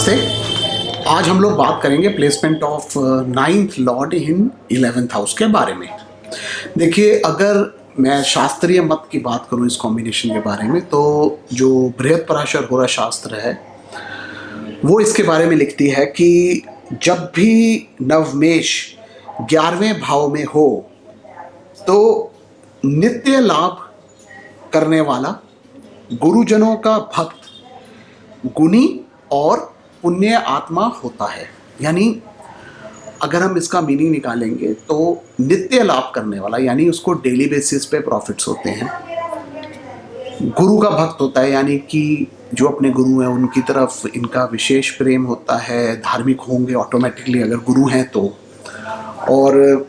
नमस्ते। आज हम लोग बात करेंगे placement of ninth Lord in 11th house के बारे में। देखिए, अगर मैं शास्त्रीय मत की बात करूं इस कॉम्बिनेशन के बारे में, तो जो बृहत्पराशर होरा शास्त्र है वो इसके बारे में लिखती है कि जब भी नवमेष 11वें भाव में हो तो नित्य लाभ करने वाला, गुरुजनों का भक्त, गुणी और पुण्य आत्मा होता है। यानी अगर हम इसका मीनिंग निकालेंगे तो नित्य लाभ करने वाला, यानी उसको डेली बेसिस पे प्रॉफिट्स होते हैं। गुरु का भक्त होता है, यानी कि जो अपने गुरु हैं उनकी तरफ इनका विशेष प्रेम होता है, धार्मिक होंगे ऑटोमेटिकली अगर गुरु हैं तो। और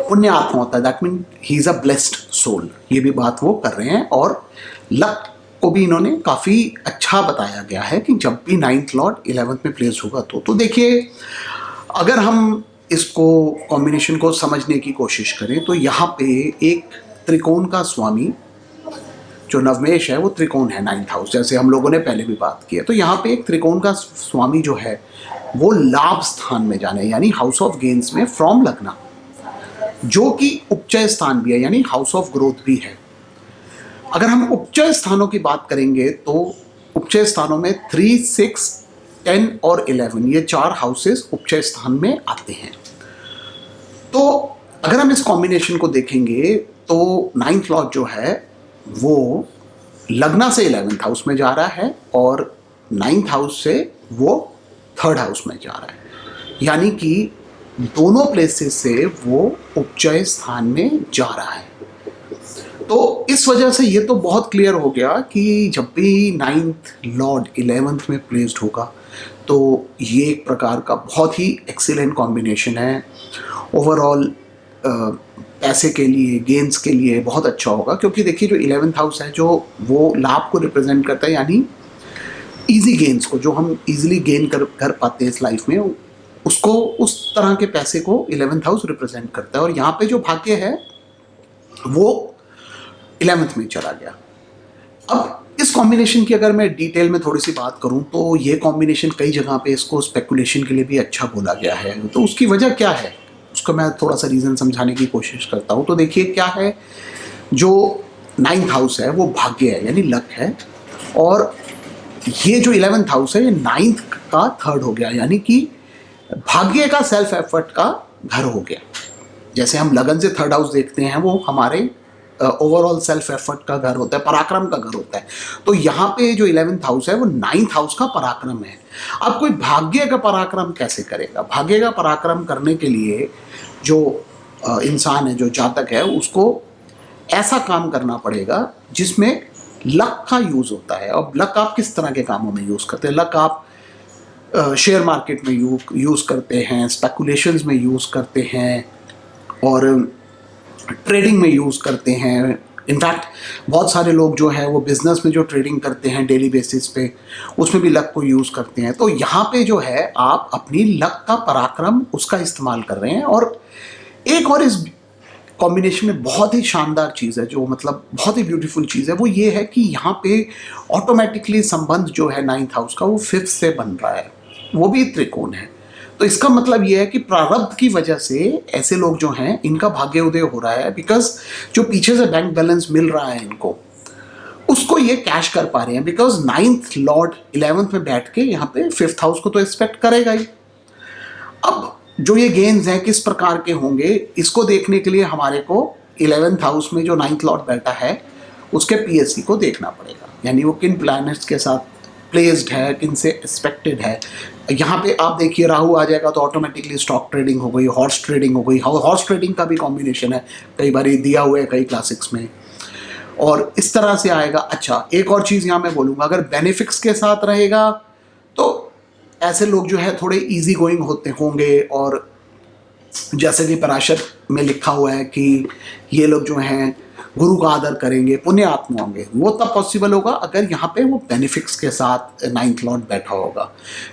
पुण्य आत्मा होता है, that mean he is a blessed soul. ये भी बात वो कर रहे हैं। और लक को भी इन्होंने काफ़ी अच्छा बताया गया है कि जब भी 9th लॉर्ड 11th में प्लेस होगा तो देखिए, अगर हम इसको कॉम्बिनेशन को समझने की कोशिश करें तो यहाँ पे एक त्रिकोण का स्वामी, जो नवमेष है वो त्रिकोण है 9th हाउस, जैसे हम लोगों ने पहले भी बात की है। तो यहाँ पे एक त्रिकोण का स्वामी जो है वो लाभ स्थान में जाने, यानी हाउस ऑफ गेन्स में फ्रॉम लग्ना, जो कि उपचय स्थान भी है, यानी हाउस ऑफ ग्रोथ भी है। अगर हम उपचय स्थानों की बात करेंगे तो उपचय स्थानों में 3, 6, 10 और 11 ये 4 हाउसेस उपचय स्थान में आते हैं। तो अगर हम इस कॉम्बिनेशन को देखेंगे तो 9th लॉर्ड जो है वो लग्ना से 11th हाउस में जा रहा है और 9th हाउस से वो 3rd हाउस में जा रहा है, यानी कि दोनों प्लेसेस से वो उपचय स्थान में जा रहा है। तो इस वजह से ये तो बहुत क्लियर हो गया कि जब भी 9th लॉर्ड 11th में प्लेस्ड होगा तो ये एक प्रकार का बहुत ही एक्सीलेंट कॉम्बिनेशन है। ओवरऑल पैसे के लिए, गेन्स के लिए बहुत अच्छा होगा, क्योंकि देखिए जो 11th हाउस है जो वो लाभ को रिप्रेजेंट करता है, यानी इजी गेन्स को, जो हम इजीली गेन कर पाते हैं इस लाइफ में, उसको, उस तरह के पैसे को 11th हाउस रिप्रेजेंट करता है। और यहाँ पे जो भाग्य है वो 11th में चला गया। अब इस कॉम्बिनेशन की अगर मैं डिटेल में थोड़ी सी बात करूं तो ये कॉम्बिनेशन कई जगह पे इसको स्पेकुलेशन के लिए भी अच्छा बोला गया है। तो उसकी वजह क्या है, उसका मैं थोड़ा सा रीज़न समझाने की कोशिश करता हूं। तो देखिए क्या है, जो 9th हाउस है वो भाग्य है, यानी लक है। और ये जो 11th हाउस है ये 9th का 3rd हो गया, यानी कि भाग्य का, सेल्फ एफर्ट का घर हो गया। जैसे हम लगन से 3rd हाउस देखते हैं, वो हमारे ओवरऑल सेल्फ एफर्ट का घर होता है, पराक्रम का घर होता है। तो यहाँ पे जो 11th हाउस है वो 9th हाउस का पराक्रम है। अब कोई भाग्य का पराक्रम कैसे करेगा? भाग्य का पराक्रम करने के लिए जो इंसान है, जो जातक है, उसको ऐसा काम करना पड़ेगा जिसमें लक का यूज़ होता है। अब लक आप किस तरह के कामों में यूज़ करते हैं? लक आप शेयर मार्केट में यूज़ करते हैं, स्पेकुलेशंस में यूज़ करते हैं और ट्रेडिंग में यूज़ करते हैं। इनफैक्ट बहुत सारे लोग जो है वो बिजनेस में जो ट्रेडिंग करते हैं डेली बेसिस पे, उसमें भी लक को यूज़ करते हैं। तो यहाँ पे जो है आप अपनी लक का पराक्रम उसका इस्तेमाल कर रहे हैं। और एक और इस कॉम्बिनेशन में बहुत ही शानदार चीज़ है, जो मतलब बहुत ही ब्यूटीफुल चीज़ है, वो ये है कि यहाँ पे ऑटोमेटिकली संबंध जो है 9th हाउस का वो 5th से बन रहा है, वो भी त्रिकोण है। तो इसका मतलब ये है कि प्रारब्ध की वजह से ऐसे लोग जो हैं इनका भाग्य उदय हो रहा है, बिकॉज जो पीछे से बैंक बैलेंस मिल रहा है इनको, उसको ये कैश कर पा रहे हैं। बिकॉज 9th लॉर्ड 11th में बैठ के यहाँ पे 5th हाउस को तो एक्सपेक्ट करेगा ही। अब जो ये गेन्स हैं किस प्रकार के होंगे, इसको देखने के लिए हमारे को 11th हाउस में जो 9th लॉर्ड बैठा है उसके पीएससी को देखना पड़ेगा, यानी वो किन प्लैनेट्स के साथ प्लेस्ड है, किन से एक्सपेक्टेड है। यहाँ पे आप देखिए राहु आ जाएगा तो ऑटोमेटिकली स्टॉक ट्रेडिंग हो गई, हॉर्स ट्रेडिंग हो गई। हॉर्स ट्रेडिंग का भी कॉम्बिनेशन है, कई बार दिया हुआ है कई क्लासिक्स में, और इस तरह से आएगा। अच्छा, एक और चीज़ यहाँ मैं बोलूँगा, अगर बेनिफिक्स के साथ रहेगा तो ऐसे लोग जो है थोड़े इजी गोइंग होंगे। और जैसे कि पराशर में लिखा हुआ है कि ये लोग जो हैं गुरु का आदर करेंगे, पुण्य आत्मा होंगे, वो तब पॉसिबल होगा अगर यहाँ पे वो बेनिफिक्स के साथ 9th लॉर्ड बैठा होगा।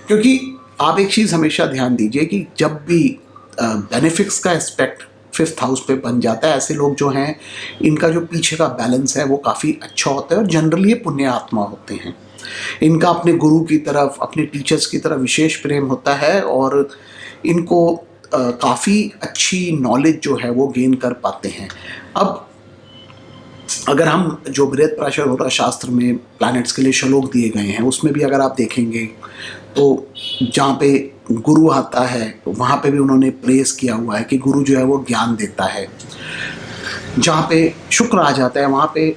क्योंकि आप एक चीज़ हमेशा ध्यान दीजिए कि जब भी बेनिफिक्स का एस्पेक्ट 5th हाउस पे बन जाता है। ऐसे लोग जो हैं इनका जो पीछे का बैलेंस है वो काफ़ी अच्छा होता है और जनरली ये पुण्य आत्मा होते हैं। इनका अपने गुरु की तरफ, अपने टीचर्स की तरफ विशेष प्रेम होता है और इनको काफ़ी अच्छी नॉलेज जो है वो गेन कर पाते हैं। अब अगर हम जो बृहत्पराशर होरा शास्त्र में प्लैनेट्स के लिए श्लोक दिए गए हैं उसमें भी अगर आप देखेंगे तो जहाँ पे गुरु आता है वहाँ पे भी उन्होंने प्रेस किया हुआ है कि गुरु जो है वो ज्ञान देता है। जहाँ पे शुक्र आ जाता है वहाँ पे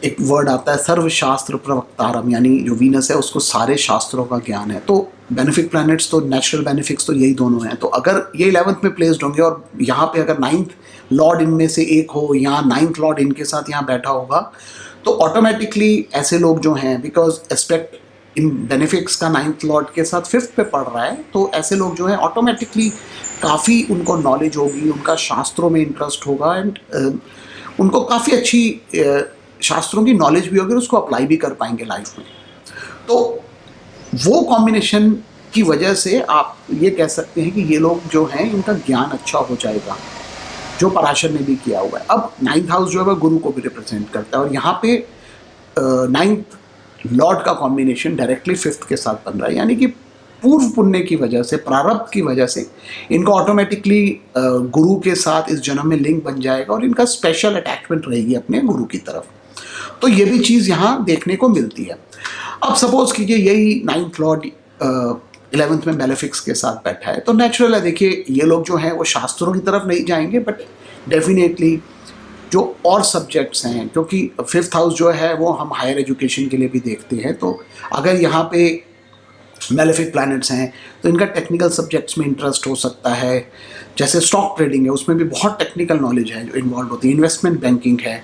एक वर्ड आता है सर्वशास्त्र प्रवक्तारम, यानी जो वीनस है उसको सारे शास्त्रों का ज्ञान है। तो बेनिफिक प्लैनेट्स तो नेचुरल बेनिफिक्स तो यही दोनों हैं। तो अगर ये 11th में प्लेस्ड होंगे और यहाँ पे अगर 9th लॉर्ड इनमें से एक हो, यहाँ 9th लॉर्ड इनके साथ यहाँ बैठा होगा, तो ऑटोमेटिकली ऐसे लोग जो हैं, बिकॉज एस्पेक्ट इन बेनिफिक्स का 9th लॉर्ड के साथ 5th पे पड़ रहा है, तो ऐसे लोग जो हैं ऑटोमेटिकली काफ़ी उनको नॉलेज होगी, उनका शास्त्रों में इंटरेस्ट होगा एंड उनको काफ़ी अच्छी शास्त्रों की नॉलेज भी होगी और उसको अप्लाई भी कर पाएंगे लाइफ में। तो वो कॉम्बिनेशन की वजह से आप ये कह सकते हैं कि ये लोग जो हैं इनका ज्ञान अच्छा हो जाएगा, जो पराशर ने भी किया हुआ है। अब 9th हाउस जो है वह गुरु को भी रिप्रेजेंट करता है और यहाँ पे 9th लॉर्ड का कॉम्बिनेशन डायरेक्टली 5th के साथ बन रहा है, यानी कि पूर्व पुण्य की वजह से, प्रारब्ध की वजह से इनको ऑटोमेटिकली गुरु के साथ इस जन्म में लिंक बन जाएगा और इनका स्पेशल अटैचमेंट रहेगी अपने गुरु की तरफ। तो ये भी चीज़ यहाँ देखने को मिलती है। अब सपोज कीजिए यही 9th लॉर्ड 11th में मेलेफिक्स के साथ बैठा है, तो नेचुरल है, देखिए ये लोग जो हैं वो शास्त्रों की तरफ नहीं जाएंगे, बट डेफिनेटली जो और सब्जेक्ट्स हैं, क्योंकि 5th हाउस जो है वो हम हायर एजुकेशन के लिए भी देखते हैं, तो अगर यहाँ पे मेलेफिक प्लैनेट्स हैं तो इनका टेक्निकल सब्जेक्ट्स में इंटरेस्ट हो सकता है। जैसे स्टॉक ट्रेडिंग है, उसमें भी बहुत टेक्निकल नॉलेज है जो इन्वॉल्व होती है। इन्वेस्टमेंट बैंकिंग है,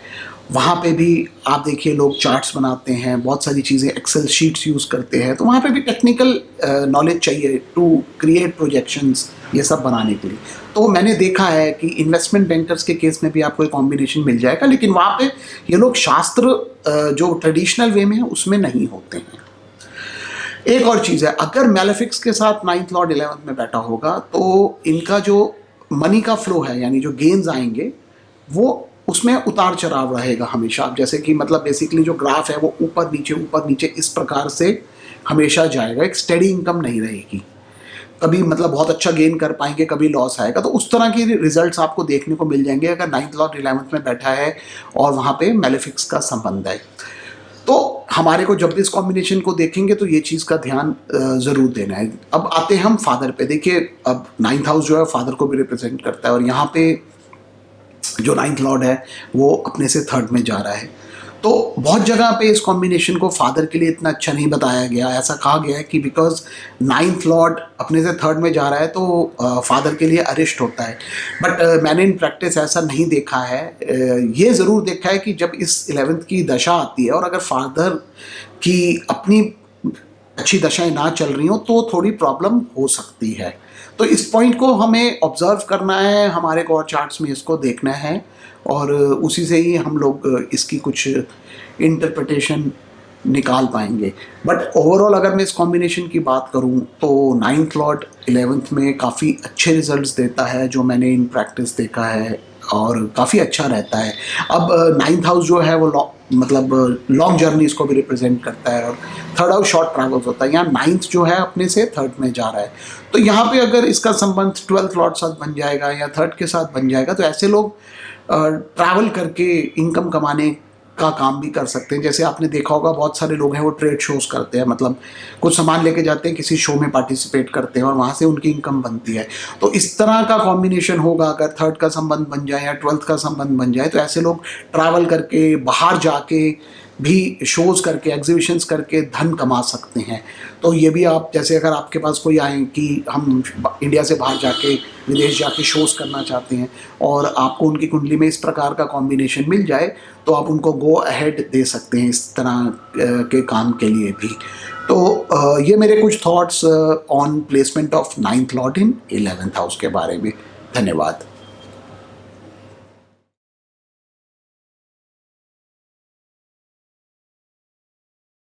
वहाँ पे भी आप देखिए लोग चार्ट्स बनाते हैं, बहुत सारी चीज़ें, एक्सेल शीट्स यूज़ करते हैं, तो वहाँ पे भी टेक्निकल नॉलेज चाहिए टू क्रिएट प्रोजेक्शंस, ये सब बनाने के लिए। तो मैंने देखा है कि इन्वेस्टमेंट बैंकर्स के केस में भी आपको एक कॉम्बिनेशन मिल जाएगा, लेकिन वहाँ पे ये लोग शास्त्र जो ट्रेडिशनल वे में है उसमें नहीं होते हैं। एक और चीज़ है, अगर मेलेफिक्स के साथ 9th लॉर्ड 11th में बैठा होगा तो इनका जो मनी का फ्लो है, यानी जो गेन्स आएंगे, वो उसमें उतार चढ़ाव रहेगा हमेशा। अब जैसे कि मतलब बेसिकली जो ग्राफ है वो ऊपर नीचे इस प्रकार से हमेशा जाएगा, एक स्टेडी इनकम नहीं रहेगी। कभी मतलब बहुत अच्छा गेन कर पाएंगे, कभी लॉस आएगा। तो उस तरह की रिजल्ट्स आपको देखने को मिल जाएंगे अगर 9th लॉर्ड 11th में बैठा है और वहाँ पे मेलेफिक्स का संबंध है। तो हमारे को जब भी इस कॉम्बिनेशन को देखेंगे तो ये चीज़ का ध्यान ज़रूर देना है। अब आते हैं हम फादर पे। देखिए अब 9th हाउस जो है फादर को भी रिप्रेजेंट करता है और यहाँ पे जो 9th लॉर्ड है वो अपने से 3rd में जा रहा है। तो बहुत जगह पे इस कॉम्बिनेशन को फादर के लिए इतना अच्छा नहीं बताया गया। ऐसा कहा गया है कि बिकॉज 9th लॉर्ड अपने से 3rd में जा रहा है तो फादर के लिए अरिष्ट होता है, बट मैंने इन प्रैक्टिस ऐसा नहीं देखा है। ये ज़रूर देखा है कि जब इस 11th की दशा आती है और अगर फादर की अपनी अच्छी दशाएं ना चल रही हो तो थोड़ी प्रॉब्लम हो सकती है। तो इस पॉइंट को हमें ऑब्जर्व करना है, हमारे गॉड चार्ट्स में इसको देखना है और उसी से ही हम लोग इसकी कुछ इंटरप्रिटेशन निकाल पाएंगे। बट ओवरऑल अगर मैं इस कॉम्बिनेशन की बात करूं तो 9th लॉर्ड 11th में काफ़ी अच्छे रिजल्ट्स देता है, जो मैंने इन प्रैक्टिस देखा है, और काफ़ी अच्छा रहता है। अब 9th हाउस जो है वो मतलब लॉन्ग जर्नीज़ को भी रिप्रेजेंट करता है और 3rd हाउस शॉर्ट ट्रैवल्स होता है। यहाँ 9th जो है अपने से 3rd में जा रहा है, तो यहाँ पे अगर इसका संबंध 12th लॉर्ड साथ बन जाएगा या 3rd के साथ बन जाएगा तो ऐसे लोग ट्रैवल करके इनकम कमाने का काम भी कर सकते हैं। जैसे आपने देखा होगा बहुत सारे लोग हैं वो ट्रेड शोज़ करते हैं, मतलब कुछ सामान लेके जाते हैं, किसी शो में पार्टिसिपेट करते हैं और वहाँ से उनकी इनकम बनती है। तो इस तरह का कॉम्बिनेशन होगा अगर 3rd का संबंध बन जाए या 12th का संबंध बन जाए, तो ऐसे लोग ट्रैवल करके, बाहर जाके भी शोज़ करके, एग्जीबिशंस करके धन कमा सकते हैं। तो ये भी आप, जैसे अगर आपके पास कोई आए कि हम इंडिया से बाहर जाके, विदेश जाके शोज़ करना चाहते हैं और आपको उनकी कुंडली में इस प्रकार का कॉम्बिनेशन मिल जाए तो आप उनको गो अहेड दे सकते हैं इस तरह के काम के लिए भी। तो ये मेरे कुछ thoughts on placement of 9th Lord in 11th house के बारे में। धन्यवाद।